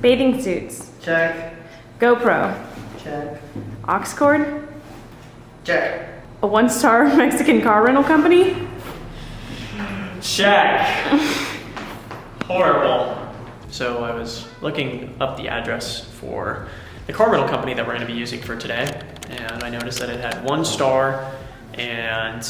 Bathing suits. Check. GoPro. Check. Aux cord. Check. A 1-star Mexican car rental company. Check. Horrible. So I was looking up the address for the car rental company that we're going to be using for today, and I noticed that it had 1 star, and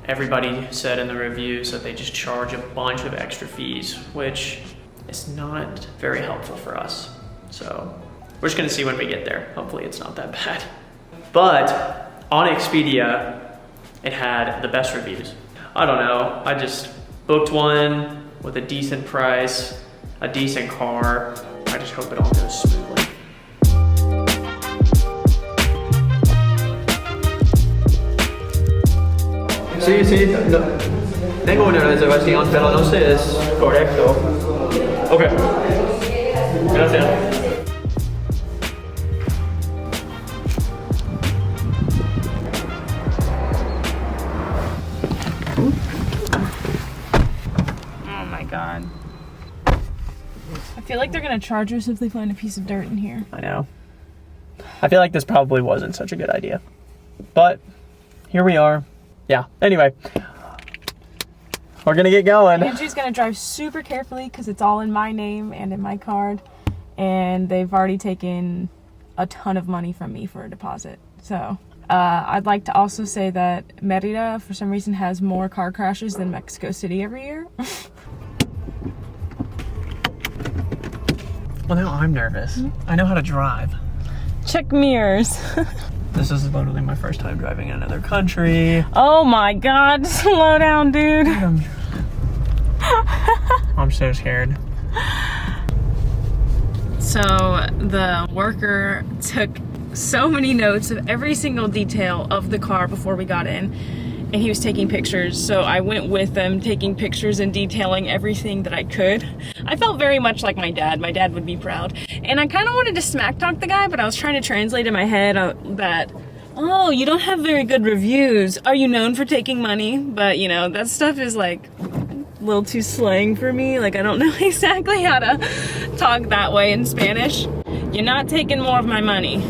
everybody said in the reviews that they just charge a bunch of extra fees, which is not very helpful for us. So we're just going to see when we get there. Hopefully it's not that bad. But on Expedia, it had the best reviews. I don't know, I just booked one with a decent price, a decent car. I just hope it all goes smoothly. Sí, sí, no. Tengo una reservación, pero no sé es correcto. Okay. Gracias. Oh my god. I feel like they're gonna charge us if they find a piece of dirt in here. I know. I feel like this probably wasn't such a good idea, but here we are. Yeah, anyway, we're gonna get going. Andrew's gonna drive super carefully because it's all in my name and in my card, and they've already taken a ton of money from me for a deposit. So I'd like to also say that Merida for some reason has more car crashes than Mexico City every year. Well, now I'm nervous. I know how to drive. Check mirrors. This is literally my first time driving in another country. Oh my god, slow down, dude. I'm so scared. So the worker took so many notes of every single detail of the car before we got in, and he was taking pictures. So I went with them, taking pictures and detailing everything that I could. I felt very much like my dad. My dad would be proud. And I kind of wanted to smack talk the guy, but I was trying to translate in my head that, oh, you don't have very good reviews. Are you known for taking money? But you know, that stuff is like a little too slang for me. Like I don't know exactly how to talk that way in Spanish. You're not taking more of my money.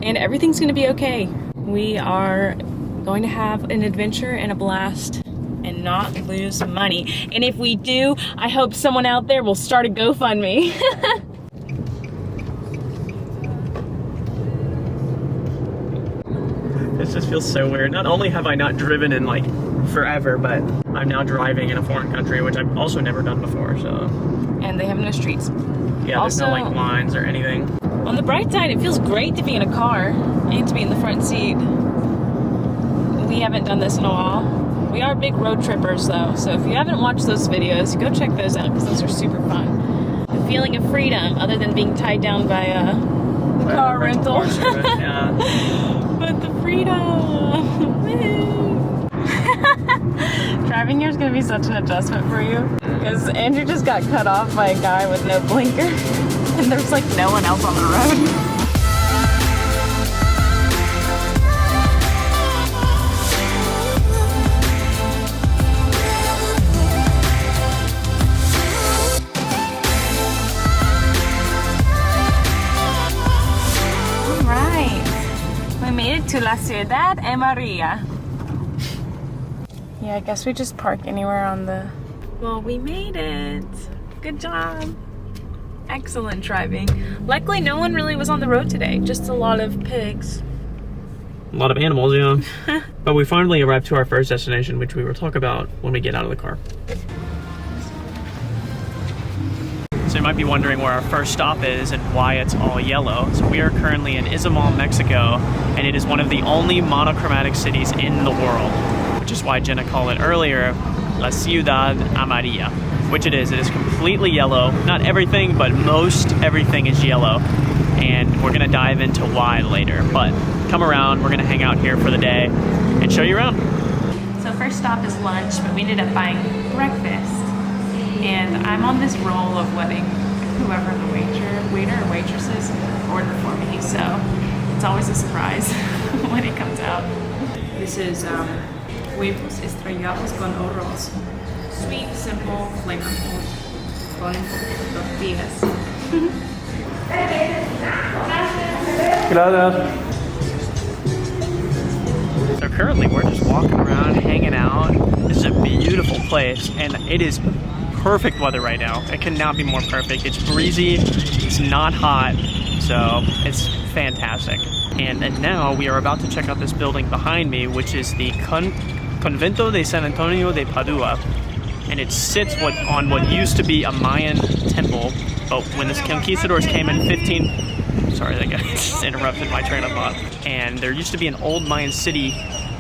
And everything's gonna be okay. We are going to have an adventure and a blast and not lose money. And if we do, I hope someone out there will start a GoFundMe. This just feels so weird. Not only have I not driven in like forever, but I'm now driving in a foreign country, which I've also never done before, so. And they have no streets. Yeah, Also, there's no like lines or anything. On the bright side, it feels great to be in a car and to be in the front seat. We haven't done this in a while. We are big road trippers though, so if you haven't watched those videos, go check those out because those are super fun. The feeling of freedom, other than being tied down by a car rental. Yeah. But the freedom. Driving here is going to be such an adjustment for you because Andrew just got cut off by a guy with no blinker and there's like no one else on the road. To la ciudad de Merida. Yeah, I guess we just park anywhere on the... Well, we made it. Good job. Excellent driving. Luckily, no one really was on the road today. Just a lot of pigs. A lot of animals, yeah. But we finally arrived to our first destination, which we will talk about when we get out of the car. So you might be wondering where our first stop is and why it's all yellow. So we are currently in Izamal, Mexico, and it is one of the only monochromatic cities in the world, which is why Jenna called it earlier, La Ciudad Amarilla, which it is. It is completely yellow. Not everything, but most everything is yellow. And we're gonna dive into why later. But come around, we're gonna hang out here for the day and show you around. So first stop is lunch, but we ended up buying breakfast. And I'm on this roll of letting whoever the waiter or waitress is order for me, so it's always a surprise when it comes out. This is huevos estrellados con arroz. Sweet, simple, flavorful, con tortillas. Gracias. So currently we're just walking around, hanging out. This is a beautiful place, and it is perfect weather right now. It could not be more perfect. It's breezy, it's not hot, so it's fantastic. And now we are about to check out this building behind me, which is the Convento de San Antonio de Padua. And it sits on what used to be a Mayan temple, but when the conquistadors came in sorry, that guy just interrupted my train of thought. And there used to be an old Mayan city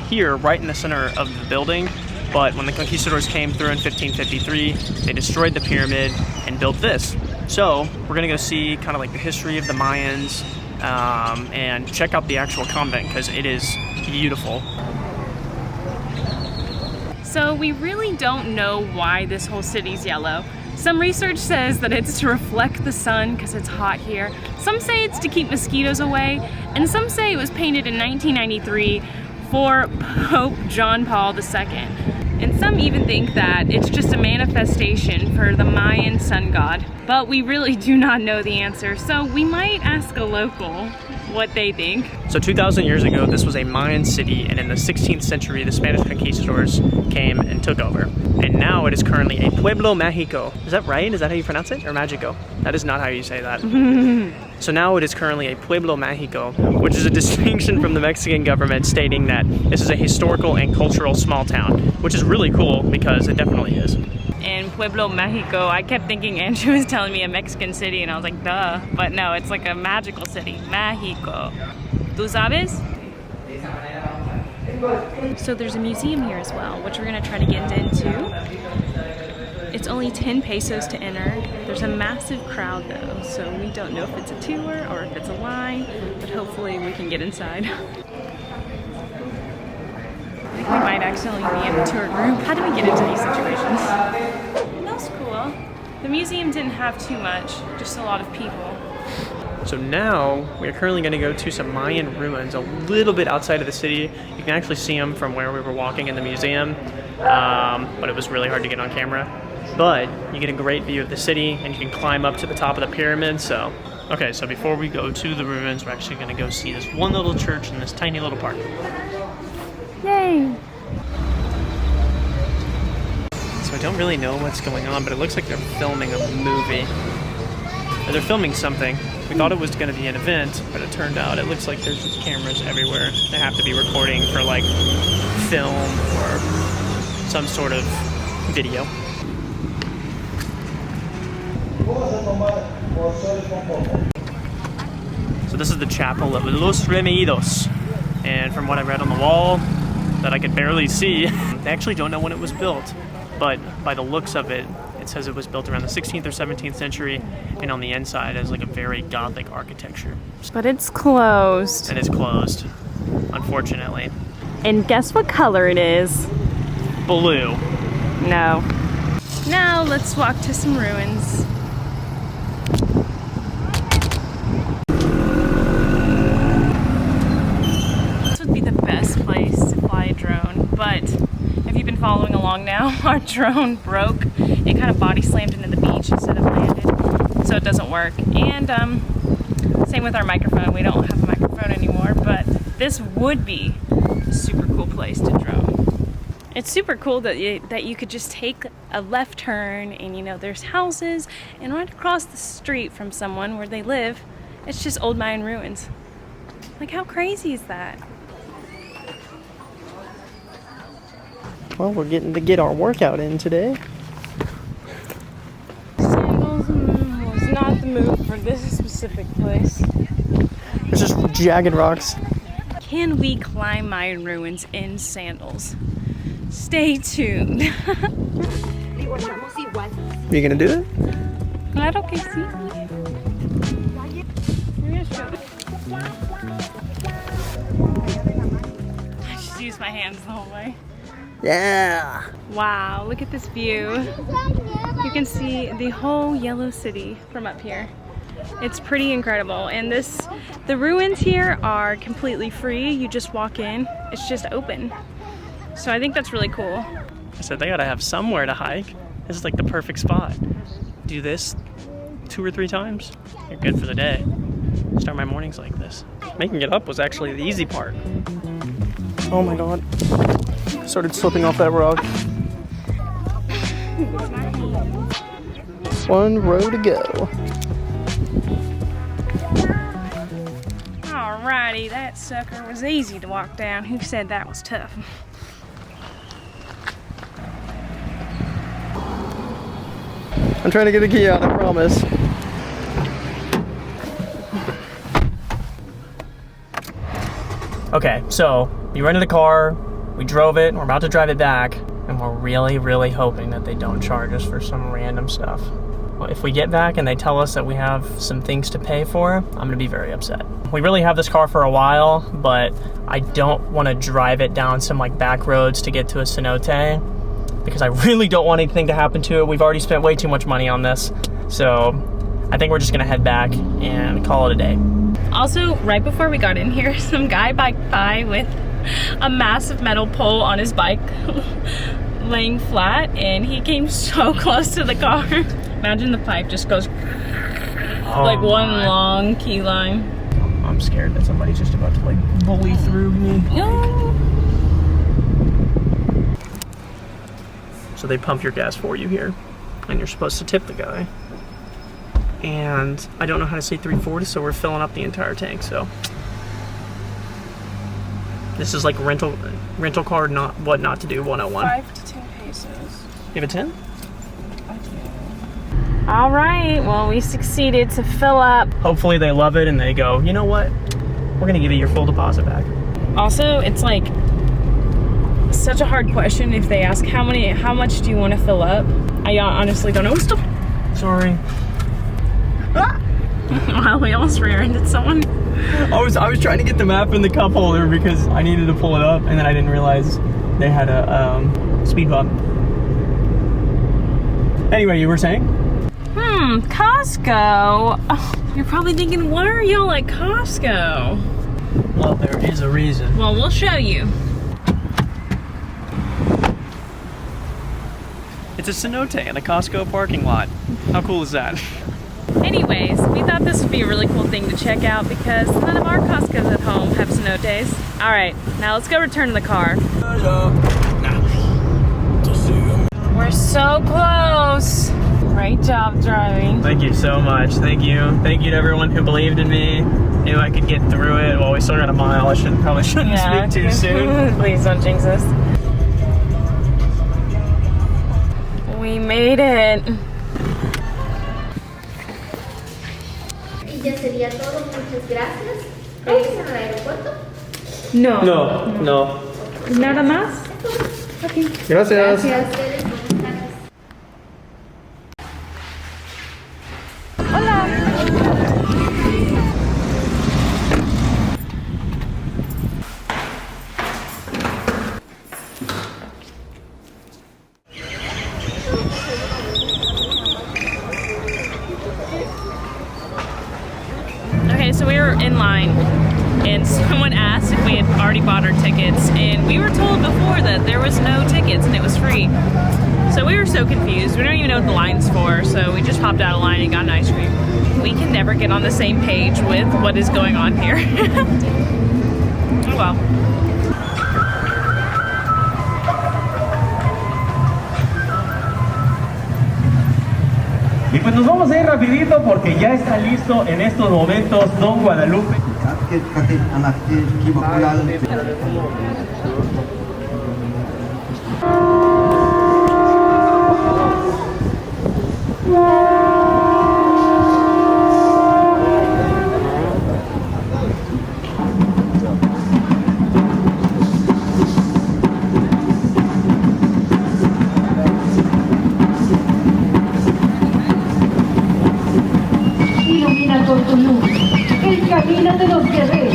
here, right in the center of the building, but when the conquistadors came through in 1553, they destroyed the pyramid and built this. So we're gonna go see kind of like the history of the Mayans and check out the actual convent because it is beautiful. So we really don't know why this whole city's yellow. Some research says that it's to reflect the sun because it's hot here. Some say it's to keep mosquitoes away, and some say it was painted in 1993 for Pope John Paul II. And some even think that it's just a manifestation for the Mayan sun god. But we really do not know the answer, so we might ask a local what they think. So 2,000 years ago, this was a Mayan city, and in the 16th century, the Spanish conquistadors came and took over. And now it is currently a pueblo magico. Is that right? Is that how you pronounce it? Or magico? That is not how you say that. So now it is currently a pueblo magico, which is a distinction from the Mexican government stating that this is a historical and cultural small town, which is really cool because it definitely is. In Pueblo Magico, I kept thinking Andrew was telling me a Mexican city, and I was like, duh. But no, it's like a magical city, Mexico. ¿Tú sabes? So there's a museum here as well, which we're gonna try to get into. It's only 10 pesos to enter. There's a massive crowd though, so we don't know if it's a tour or if it's a line, but hopefully we can get inside. I think we might accidentally be in the tour group. How do we get into these situations? That was cool. The museum didn't have too much, just a lot of people. So now we are currently going to go to some Mayan ruins a little bit outside of the city. You can actually see them from where we were walking in the museum, but it was really hard to get on camera. But you get a great view of the city, and you can climb up to the top of the pyramid. So, okay, so before we go to the ruins, we're actually going to go see this one little church in this tiny little park. Yay! So I don't really know what's going on, but it looks like they're filming a movie. Or they're filming something. We thought it was going to be an event, but it turned out it looks like there's just cameras everywhere. They have to be recording for like film or some sort of video. So this is the chapel of Los Remedios, and from what I read on the wall that I could barely see, they actually don't know when it was built, but by the looks of it, it says it was built around the 16th or 17th century, and on the inside has like a very Gothic architecture. But it's closed. And it's closed, unfortunately. And guess what color it is? Blue. No. Now let's walk to some ruins. This would be the best place to fly a drone, but if you've been following along now, our drone broke. It kind of body slammed into the beach instead of landed, so it doesn't work. And same with our microphone. We don't have a microphone anymore, but this would be a super cool place to drone. It's super cool that you could just take a left turn and, you know, there's houses, and right across the street from someone where they live, it's just old Mayan ruins. Like, how crazy is that? Well, we're getting to get our workout in today. Sandals was not the move for this specific place. There's just jagged rocks. Can we climb Mayan ruins in sandals? Stay tuned. Are you gonna do it? Claro que sí. I just use my hands the whole way. Yeah. Wow, look at this view. You can see the whole yellow city from up here. It's pretty incredible. And the ruins here are completely free. You just walk in, it's just open. So I think that's really cool. I said they gotta have somewhere to hike. This is like the perfect spot. Do this 2 or 3 times, you're good for the day. start my mornings like this. Making it up was actually the easy part. Oh my god. Started slipping off that rock. One row to go. Alrighty, that sucker was easy to walk down. Who said that was tough? I'm trying to get a key out, I promise. Okay, so we rented a car, we drove it, we're about to drive it back, and we're really, really hoping that they don't charge us for some random stuff. Well, if we get back and they tell us that we have some things to pay for, I'm gonna be very upset. We really have this car for a while, but I don't wanna drive it down some like back roads to get to a cenote, because I really don't want anything to happen to it. We've already spent way too much money on this. So I think we're just gonna head back and call it a day. Also, right before we got in here, some guy biked by with a massive metal pole on his bike laying flat, and he came so close to the car. Imagine the pipe just goes like one long key line. I'm scared that somebody's just about to like bully through me. No. So they pump your gas for you here, and you're supposed to tip the guy. And I don't know how to say 3/4, so we're filling up the entire tank. So this is like rental car, not what not to do 101. 5 to 10 pesos. You have a 10? All right, well, we succeeded to fill up. Hopefully they love it and they go, you know what? We're gonna give you your full deposit back. Also, it's like such a hard question if they ask how much do you want to fill up? I honestly don't know. Stop. Sorry. Wow, we almost rear-ended someone. I was trying to get the map in the cup holder because I needed to pull it up, and then I didn't realize they had a speed bump. Anyway, you were saying? Costco. Oh, you're probably thinking, why are y'all at Costco? Well, there is a reason. Well, we'll show you. It's a cenote in a Costco parking lot. How cool is that? Anyways, we thought this would be a really cool thing to check out because none of our Costcos at home have cenotes. All right, now let's go return to the car. We're so close. Great job driving. Thank you so much. Thank you. Thank you to everyone who believed in me. Knew I could get through it. Well, we still got a mile. I probably shouldn't speak too soon. Please don't jinx us. We made it. Y ya sería todo, muchas gracias. ¿Regresan al aeropuerto? No. No. ¿Nada más? Okay. Gracias. Gracias a ustedes, buenas tardes. Hola. Okay, so we were in line and someone asked if we had already bought our tickets, and we were told before that there was no tickets and it was free. So we were so confused. We don't even know what the line's for, so we just hopped out of line and got an ice cream. We can never get on the same page with what is going on here. Oh well. Y pues nos vamos a ir rapidito porque ya está listo en estos momentos Don Guadalupe. Ilumina con tu luz el camino de los guerreros.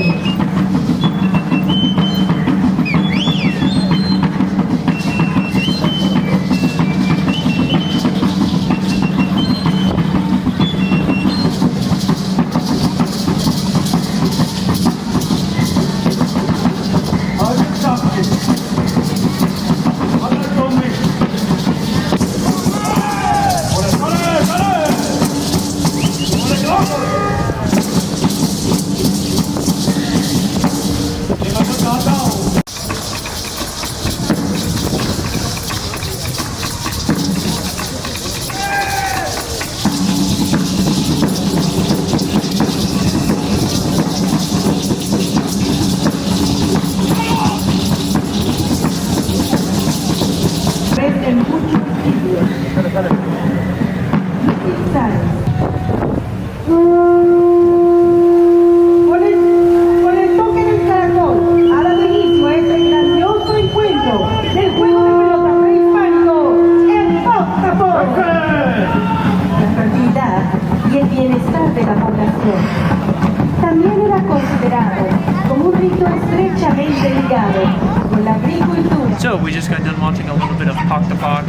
También era considerado como un rito estrechamente ligado con la agricultura. So we just got done watching a little bit of Pok Ta Pok,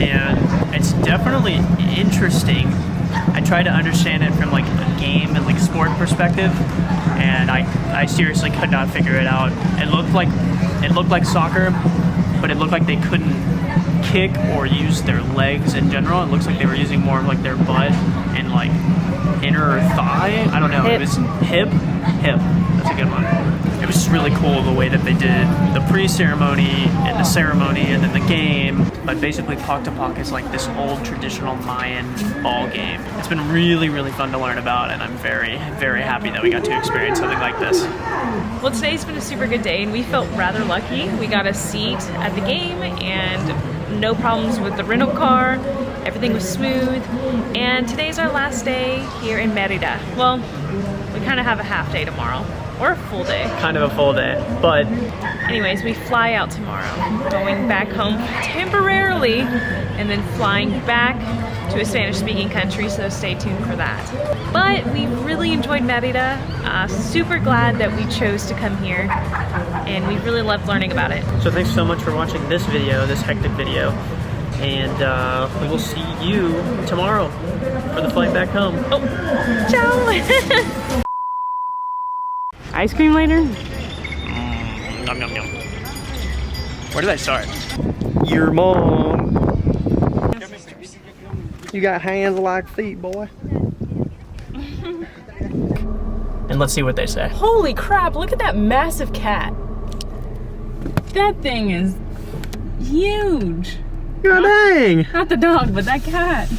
and it's definitely interesting. I try to understand it from like a game and like sport perspective, and I seriously could not figure it out. It looked like soccer, but it looked like they couldn't kick or use their legs in general. It looks like they were using more of like their butt and like inner thigh. I don't know. Hip. It was hip. That's a good one. It was just really cool the way that they did the pre-ceremony and the ceremony and then the game. But basically Pok Ta Pok is like this old traditional Mayan ball game. It's been really, really fun to learn about, and I'm very, very happy that we got to experience something like this. Well, today's been a super good day, and we felt rather lucky. We got a seat at the game, and no problems with the rental car. Everything was smooth, and today's our last day here in Merida. Well, we kind of have a half day tomorrow, or a full day. Kind of a full day, but Anyways, we fly out tomorrow, going back home temporarily, and then flying back to a Spanish-speaking country, so stay tuned for that. But we really enjoyed Merida. Super glad that we chose to come here, and we really loved learning about it. so thanks so much for watching this video, this hectic video, and we will see you tomorrow for the flight back home. Oh, ciao! Ice cream later? Nom nom nom. Where did I start? Your mom. You got hands like feet, boy. And let's see what they say. Holy crap, look at that massive cat. That thing is huge. God dang! Not the dog, but that cat.